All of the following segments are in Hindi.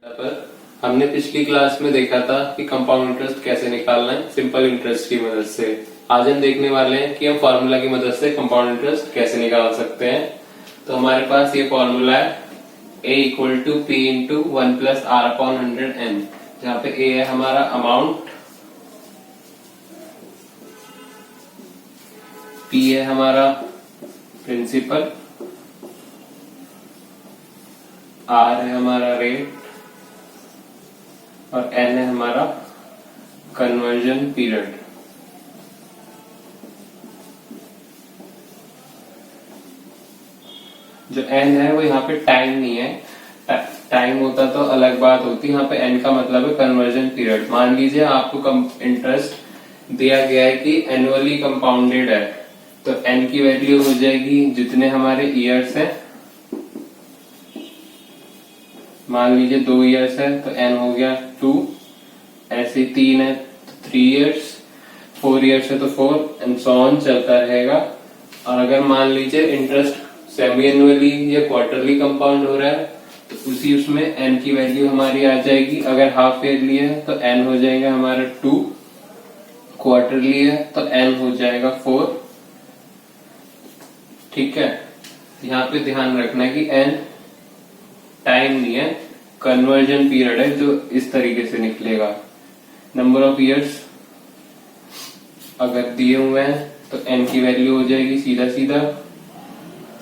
पर हमने पिछली क्लास में देखा था कि कंपाउंड इंटरेस्ट कैसे निकालना है सिंपल इंटरेस्ट की मदद से। आज हम देखने वाले हैं कि हम फॉर्मूला की मदद से कंपाउंड इंटरेस्ट कैसे निकाल सकते हैं। तो हमारे पास ये फॉर्मूला है a equal to P into 1 plus R upon 100n, जहाँ पे a है हमारा अमाउंट, p है हमारा प्रिंसिपल, r है हमारा रेट और n है हमारा कन्वर्जन पीरियड। जो n है वो यहाँ पे टाइम नहीं है, टाइम होता तो अलग बात होती। यहाँ पे n का मतलब है कन्वर्जन पीरियड। मान लीजिए आपको इंटरेस्ट दिया गया है कि एनुअली कंपाउंडेड है, तो n की वैल्यू हो जाएगी जितने हमारे ईयर्स है। मान लीजिए 2 ईयर्स है तो n हो गया 2, ऐसे 3 है तो 3 ईयर्स, 4 ईयर्स है तो 4 एंड सो ऑन चलता रहेगा। और अगर मान लीजिए इंटरेस्ट सेमी एनुअली या क्वार्टरली कंपाउंड हो रहा है तो उसी उसमें n की वैल्यू हमारी आ जाएगी। अगर हाफ ईयरली है तो n हो जाएगा हमारा 2, क्वार्टरली है तो n हो जाएगा 4। ठीक है, यहाँ पे ध्यान रखना है कि n टाइम नहीं है, कन्वर्जन पीरियड है, जो इस तरीके से निकलेगा। नंबर ऑफ इयर्स अगर दिए हुए हैं तो n की वैल्यू हो जाएगी सीधा सीधा।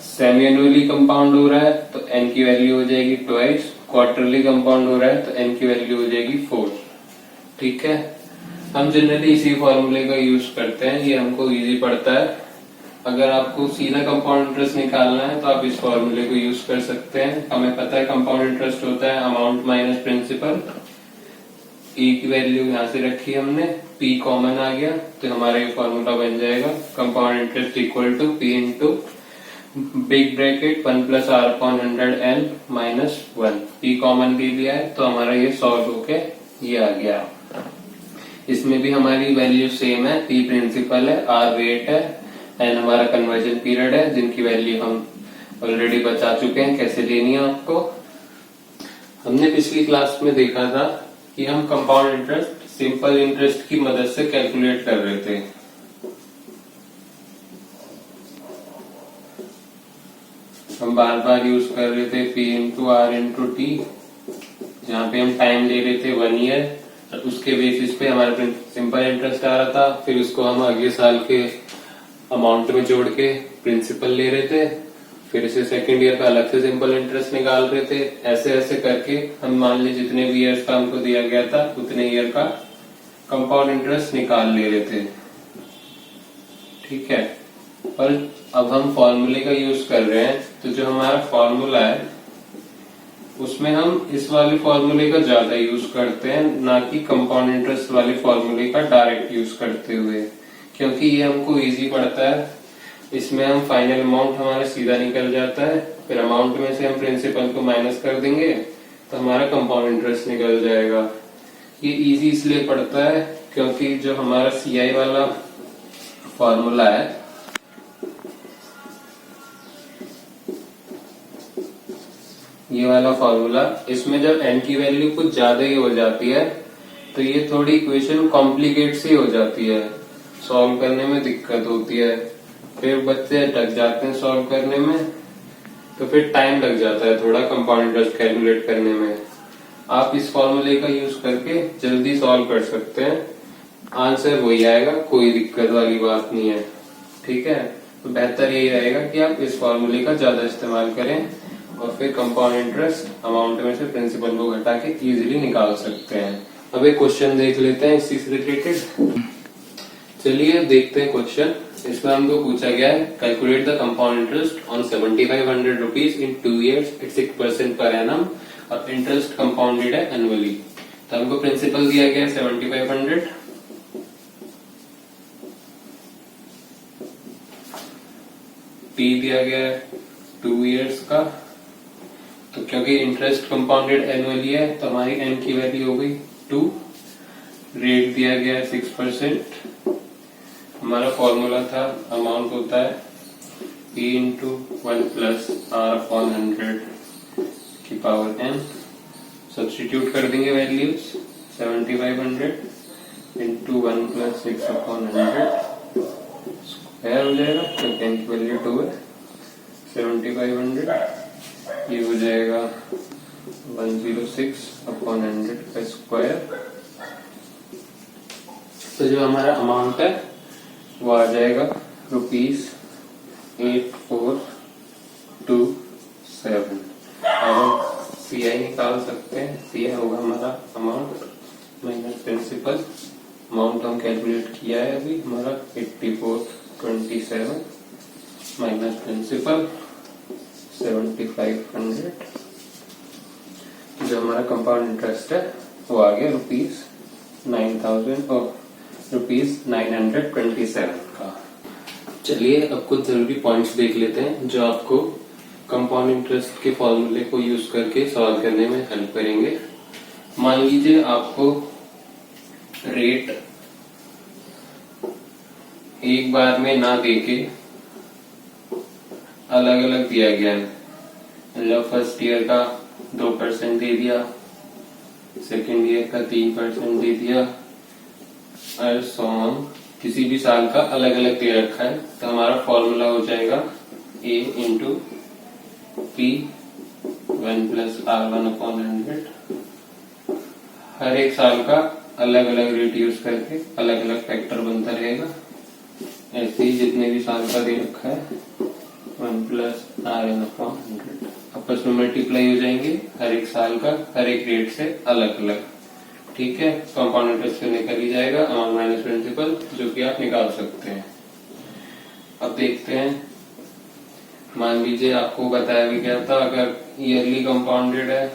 सेमी एनुअली कंपाउंड हो रहा है तो n की वैल्यू हो जाएगी ट्वाइस, क्वार्टरली कंपाउंड हो रहा है तो n की वैल्यू हो जाएगी 4। ठीक है, हम जनरली इसी फॉर्मूले का यूज करते हैं, ये हमको इजी पड़ता है। अगर आपको सीधा कंपाउंड इंटरेस्ट निकालना है तो आप इस फॉर्मूले को यूज कर सकते हैं। हमें पता है कंपाउंड इंटरेस्ट होता है अमाउंट माइनस प्रिंसिपल। e की वैल्यू यहाँ से रखी हमने, p कॉमन आ गया तो हमारा ये फॉर्मूला बन जाएगा compound interest equal to p into big bracket 1 plus R upon 100n minus 1। p common ले लिया है तो हमारा ये सॉल्व होके ये आ गया। इसमें भी हमारी वैल्यू सेम है, p प्रिंसिपल है, r रेट है, n हमारा कन्वर्जन पीरियड है, जिनकी वैल्यू हम ऑलरेडी बता चुके हैं कैसे लेनी है आपको। हमने पिछली क्लास में देखा था कि हम कंपाउंड इंटरेस्ट सिंपल इंटरेस्ट की मदद से कैलकुलेट कर रहे थे। हम बार बार यूज कर रहे थे p into R into T, जहाँ पे हम टाइम ले रहे थे 1 ईयर और उसके बेसिस पे हमारा सिंपल इंटरेस्ट आ रहा था। फिर उसको हम अगले साल के अमाउंट में जोड़ के प्रिंसिपल ले रहे थे, फिर इसे सेकेंड ईयर का अलग से सिंपल इंटरेस्ट निकाल रहे थे। ऐसे ऐसे करके हम मान ली जितने भी ईयर्स का हमको दिया गया था उतने ईयर का कंपाउंड इंटरेस्ट निकाल ले रहे थे। ठीक है, पर अब हम फॉर्मूले का यूज कर रहे हैं तो जो हमारा फॉर्मूला है उसमें हम इस वाले फॉर्मूले का ज्यादा यूज करते हैं, ना कि कंपाउंड इंटरेस्ट वाले फॉर्मूले का डायरेक्ट यूज करते हुए, क्योंकि ये हमको इजी पड़ता है। इसमें हम फाइनल अमाउंट हमारा सीधा निकल जाता है, फिर अमाउंट में से हम प्रिंसिपल को माइनस कर देंगे तो हमारा कंपाउंड इंटरेस्ट निकल जाएगा। ये इजी इसलिए पड़ता है क्योंकि जो हमारा सीआई वाला फॉर्मूला है ये वाला फॉर्मूला, इसमें जब n की वैल्यू कुछ ज्यादा ही हो जाती है तो ये थोड़ी इक्वेशन कॉम्प्लिकेट सी हो जाती है, सॉल्व करने में दिक्कत होती है, फिर बच्चे अटक जाते हैं सॉल्व करने में, तो फिर टाइम लग जाता है थोड़ा कंपाउंड इंटरेस्ट कैलकुलेट करने में। आप इस फॉर्मूले का यूज करके जल्दी सॉल्व कर सकते हैं, आंसर वही आएगा, कोई दिक्कत वाली बात नहीं है। ठीक है, तो बेहतर यही रहेगा कि आप इस फॉर्मूले का ज्यादा इस्तेमाल करें और फिर कंपाउंड इंटरेस्ट अमाउंट में से प्रिंसिपल को घटा के इजीली निकाल सकते हैं। अब एक क्वेश्चन देख लेते हैं इसी से रिलेटेड। चलिए देखते हैं क्वेश्चन। इसमें हमको पूछा गया है calculate the compound interest on 7500 rupees in 2 years at 6% per annum और इंटरेस्ट कंपाउंडेड है एनुअली। तो हमको प्रिंसिपल दिया गया है 7500, p दिया गया है 2 ईयर्स का, तो क्योंकि इंटरेस्ट कंपाउंडेड एनुअली है तो हमारी n की वैल्यू हो गई 2, रेट दिया गया है 6%, हमारा फॉर्मूला था अमाउंट होता है p into 1 plus R upon 100 की पावर n। सब्स्टिट्यूट कर देंगे वैल्यूज 7500 इंटू 1 प्लस 6/100 स्क्वायर हो जाएगा, तो n की वैल्यू 2 है। 7500 ये हो जाएगा 106/100 का स्क्वायर। तो जो हमारा अमाउंट है वो आ जाएगा ₹8427। अब हम CI निकाल सकते हैं। CI होगा हमारा अमाउंट माइनस प्रिंसिपल। अमाउंट हम कैलकुलेट किया है अभी, हमारा 8427 माइनस प्रिंसिपल 7500। जो हमारा कंपाउंड इंटरेस्ट है वो आ गया ₹927 का। चलिए अब कुछ जरूरी पॉइंट्स देख लेते हैं जो आपको कंपाउंड इंटरेस्ट के फॉर्मूले को यूज करके सॉल्व करने में हेल्प करेंगे। मान लीजिए आपको रेट एक बार में ना देके अलग अलग दिया गया है। मतलब फर्स्ट ईयर का 2% दे दिया, सेकेंड ईयर का 3% दे दिया, और सो ऑन। किसी भी साल का अलग अलग दे रखा है, तो हमारा फॉर्मूला हो जाएगा A into P 1 plus R1/100। हर एक साल का अलग अलग रेट यूज करके अलग अलग फैक्टर बनता रहेगा। ऐसे ही जितने भी साल का दे रखा है 1 प्लस RN/100 आपस में मल्टीप्लाई हो जाएंगे, हर एक साल का हर एक रेट से अलग अलग। ठीक है, कंपाउंड इंटरेस्ट से निकल ही जाएगा अमाउंट माइनस प्रिंसिपल, जो कि आप निकाल सकते हैं। अब देखते हैं, मान लीजिए आपको बताया भी गया था अगर ईयरली कंपाउंडेड है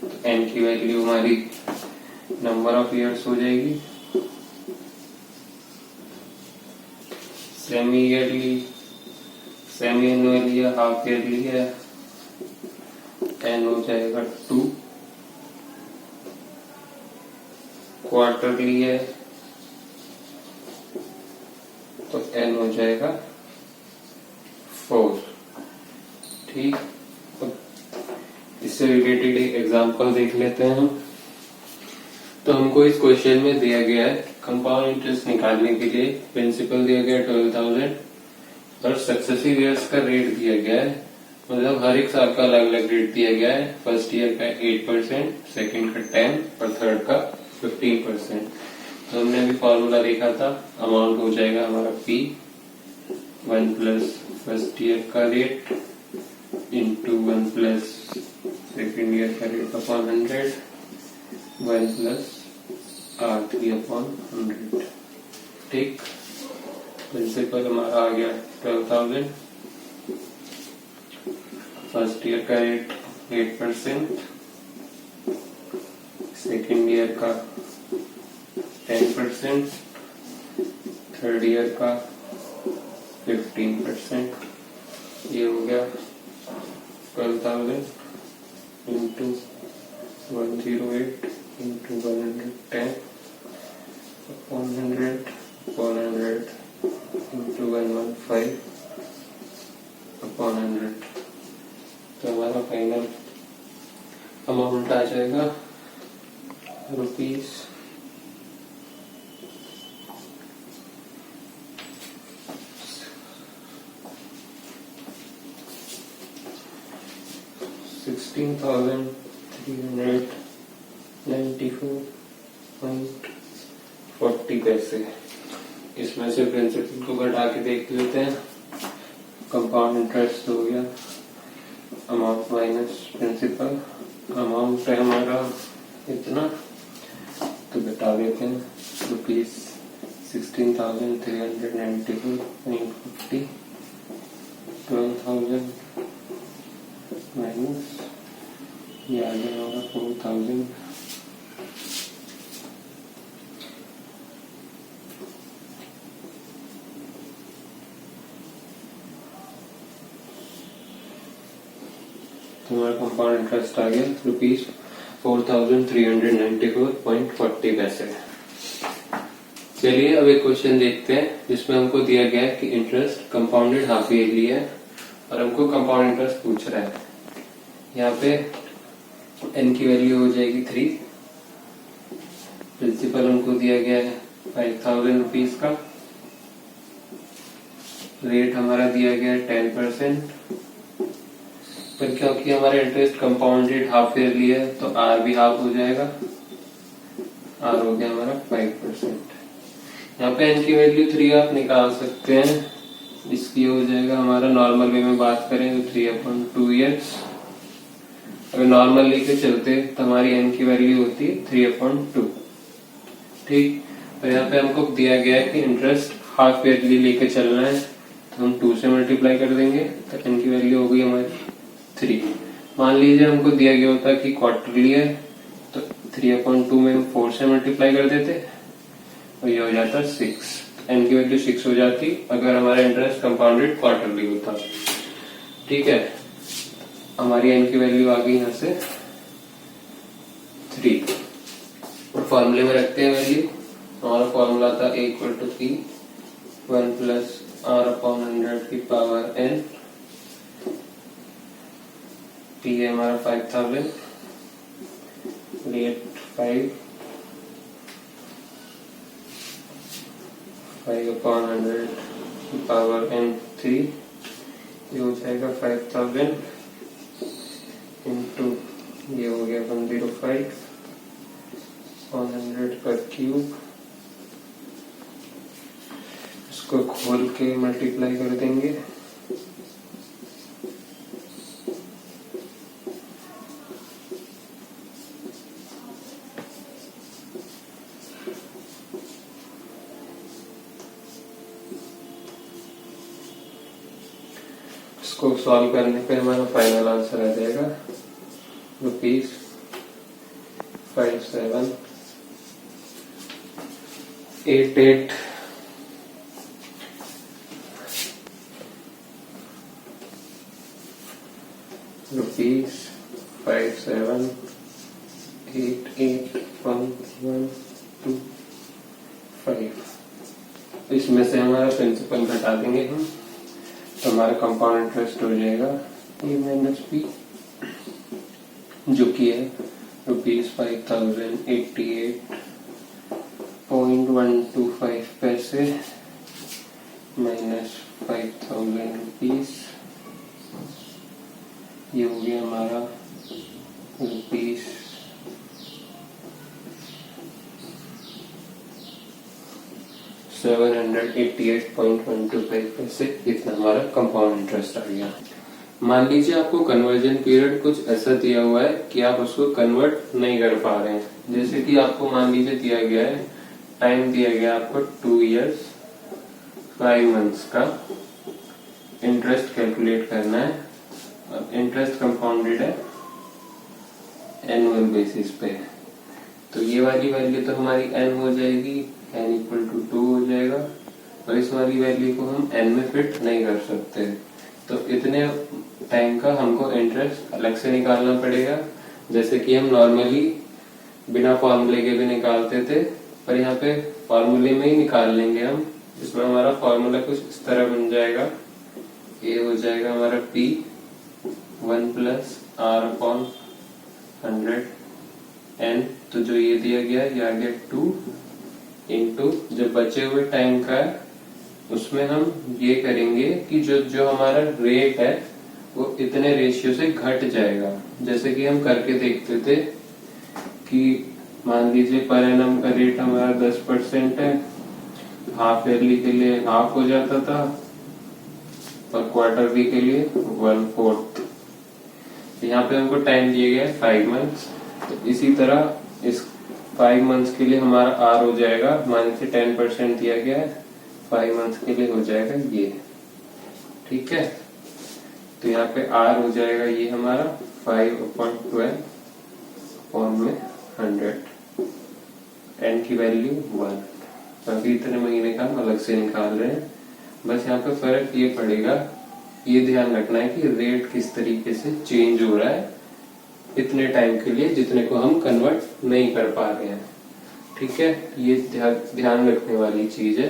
तो n की वैल्यू हमारी नंबर ऑफ ईयर्स हो जाएगी। सेमी ईयरली, सेमी एनुअली या हाफ ईयरली है, n हो जाएगा 2। क्वार्टरली है तो n हो जाएगा 4। ठीक, इससे रिलेटेड एक एग्जांपल देख लेते हैं हम। तो हमको इस क्वेश्चन में दिया गया है कंपाउंड इंटरेस्ट निकालने के लिए प्रिंसिपल दिया गया है 12,000 और सक्सेसिव ईयर्स का रेट दिया गया है। मतलब हर एक साल का अलग अलग रेट दिया गया है। फर्स्ट ईयर का 8%, सेकंड का 10 और थर्ड का 15%। तो हमने अभी फॉर्मूला देखा था, अमाउंट हो जाएगा हमारा P 1 प्लस फर्स्ट ईयर का rate into 1 plus second year का रेट अपॉन 100, 1 प्लस R3/100। ठीक, प्रिंसिपल हमारा आ गया 12,000। फर्स्ट ईयर का रेट 8%, सेकेंड ईयर का 10%, थर्ड ईयर का 15%। ये हो गया 12,000 into 108 into 110 upon 100 into 115 upon 100। तो हमारा फाइनल अमाउंट आ जाएगा ₹16,390.94। इसमें से प्रिंसिपल को घटा के देख लेते हैं। कंपाउंड इंटरेस्ट हो गया अमाउंट माइनस प्रिंसिपल। अमाउंट है हमारा इतना, तो घटा देते हैं ₹16,394.40। 12,000 माइनस ये आ गया होगा 4,000। हमारा कंपाउंड इंटरेस्ट आ गया ₹4,394.40। चलिए अब एक क्वेश्चन देखते हैं जिसमें हमको दिया गया है कि इंटरेस्ट कंपाउंडेड हाफ ईयरली है और हमको कंपाउंड इंटरेस्ट पूछ रहा है। यहाँ पे n की वैल्यू हो जाएगी 3, प्रिंसिपल हमको दिया गया है 5000 रुपीज का, रेट हमारा दिया गया है 10%, पर क्योंकि हमारा इंटरेस्ट कंपाउंडेड हाफ ईयरली है तो r भी हाफ हो जाएगा, r हो गया हमारा 5%। यहाँ पे n की वैल्यू 3 आप निकाल सकते हैं, इसकी हो जाएगा हमारा नॉर्मल वे में बात करें तो 3/2 ईयर्स। अगर नॉर्मल लेके चलते तो हमारी n की वैल्यू होती है 3/2। ठीक, तो यहाँ पे हमको दिया गया है कि इंटरेस्ट हाफ ईयरली लेके चलना है तो हम 2 से मल्टीप्लाई कर देंगे तो n की वैल्यू हो गई हमारी 3। मान लीजिए हमको दिया गया होता कि क्वार्टरली है तो 3/2 में हम 4 से मल्टीप्लाई कर देते और ये हो जाता 6, n की वैल्यू 6 हो जाती अगर हमारा इंटरेस्ट कंपाउंडेड क्वार्टरली होता। ठीक है, हमारी n की वैल्यू आ गई यहाँ से 3 और फॉर्मूले में रखते हैं वैल्यू। हमारा फॉर्मूला था a = p 1 + r/100 की पावर n। p है हमारा 5000, रेट 5/100 की पावर n 3, ये हो जाएगा 5000 इंटू ये हो गया 105 100 पर क्यूब। इसको खोल के मल्टीप्लाई कर देंगे इसको सॉल्व करने पे हमारा फाइनल आंसर आ जाएगा ₹5788 ₹5788.112 इसमें से हमारा प्रिंसिपल घटा देंगे हम तो हमारा कंपाउंड इंटरेस्ट हो जाएगा A-P, जो कि है ₹5088.125 पैसे माइनस 5000 रुपीज, ये हो गया हमारा ₹788.125 पैसे। इतना हमारा कंपाउंड इंटरेस्ट आ गया। मान लीजिए आपको कन्वर्जन पीरियड कुछ ऐसा दिया हुआ है कि आप उसको कन्वर्ट नहीं कर पा रहे हैं, जैसे कि आपको मान लीजिए दिया गया है, टाइम दिया गया आपको 2 इयर्स 5 मंथ्स का इंटरेस्ट कैलकुलेट करना है। अब इंटरेस्ट कंपाउंडेड है एनुअल बेसिस पे, तो ये वाली वैल्यू तो हमारी n हो जाएगी, n = 2 हो जाएगा, और इस वाली वैल्यू को हम n में फिट नहीं कर सकते, तो इतने टाइम का हमको इंटरेस्ट अलग से निकालना पड़ेगा, जैसे कि हम नॉर्मली बिना फॉर्मूले के भी निकालते थे, पर यहाँ पे फॉर्मूले में ही निकाल लेंगे हम। इसमें हमारा फॉर्मूला कुछ इस तरह बन जाएगा, ये हो जाएगा हमारा P 1 + r/100 n, तो जो ये दिया गया ये आ गया 2 इंटू जो बचे हुए टाइम का है उसमें हम ये करेंगे कि जो हमारा रेट है वो इतने रेशियो से घट जाएगा, जैसे कि हम करके देखते थे कि मान लीजिए पर एनम का रेट हमारा 10% है, हाफ ईयरली के लिए हाफ हो जाता था और क्वार्टरली के लिए 1/4। यहाँ पे हमको टाइम दिया गया है 5 मंथ्स, तो इसी तरह इस 5 मंथ्स के लिए हमारा R हो जाएगा, मान लीजिए 10% दिया गया है, 5 मंथ्स के लिए हो जाएगा ये। ठीक है, तो यहाँ पे R हो जाएगा ये हमारा 5/12 में 100, n की वैल्यू 1, क्योंकि इतने महीने का हम अलग से निकाल रहे हैं। बस यहाँ पे फर्क ये पड़ेगा, ये ध्यान रखना है कि रेट किस तरीके से चेंज हो रहा है इतने टाइम के लिए जितने को हम कन्वर्ट नहीं कर पा रहे हैं। ठीक है, ये ध्यान रखने वाली चीज है।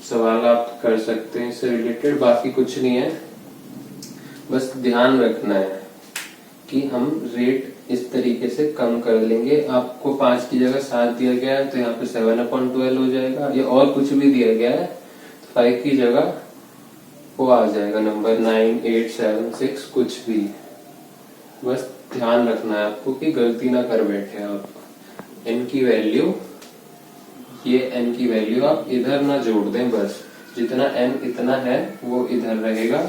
सवाल आप कर सकते हैं इससे रिलेटेड, बाकी कुछ नहीं है। बस ध्यान रखना है कि हम रेट इस तरीके से कम कर लेंगे। आपको 5 की जगह 7 दिया गया है तो यहाँ पे 7/12 हो जाएगा, या और कुछ भी दिया गया है तो 5 की जगह वो आ जाएगा नंबर 9, 8, 7, 6 कुछ भी। बस ध्यान रखना है आपको कि गलती ना कर बैठे आप। n की वैल्यू, ये n की वैल्यू आप इधर ना जोड़ दें, बस जितना n इतना है वो इधर रहेगा,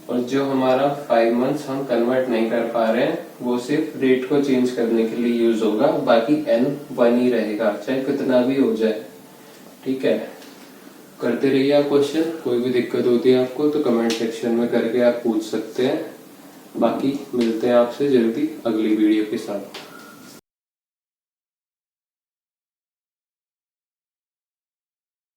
और जो हमारा 5 मंथ्स हम कन्वर्ट नहीं कर पा रहे हैं वो सिर्फ रेट को चेंज करने के लिए यूज होगा, बाकी n 1 ही रहेगा चाहे कितना भी हो जाए। ठीक है, करते रहिए आप क्वेश्चन। कोई भी दिक्कत होती है आपको तो कमेंट सेक्शन में करके आप पूछ सकते हैं। बाकी मिलते हैं आपसे जल्दी अगली वीडियो के साथ।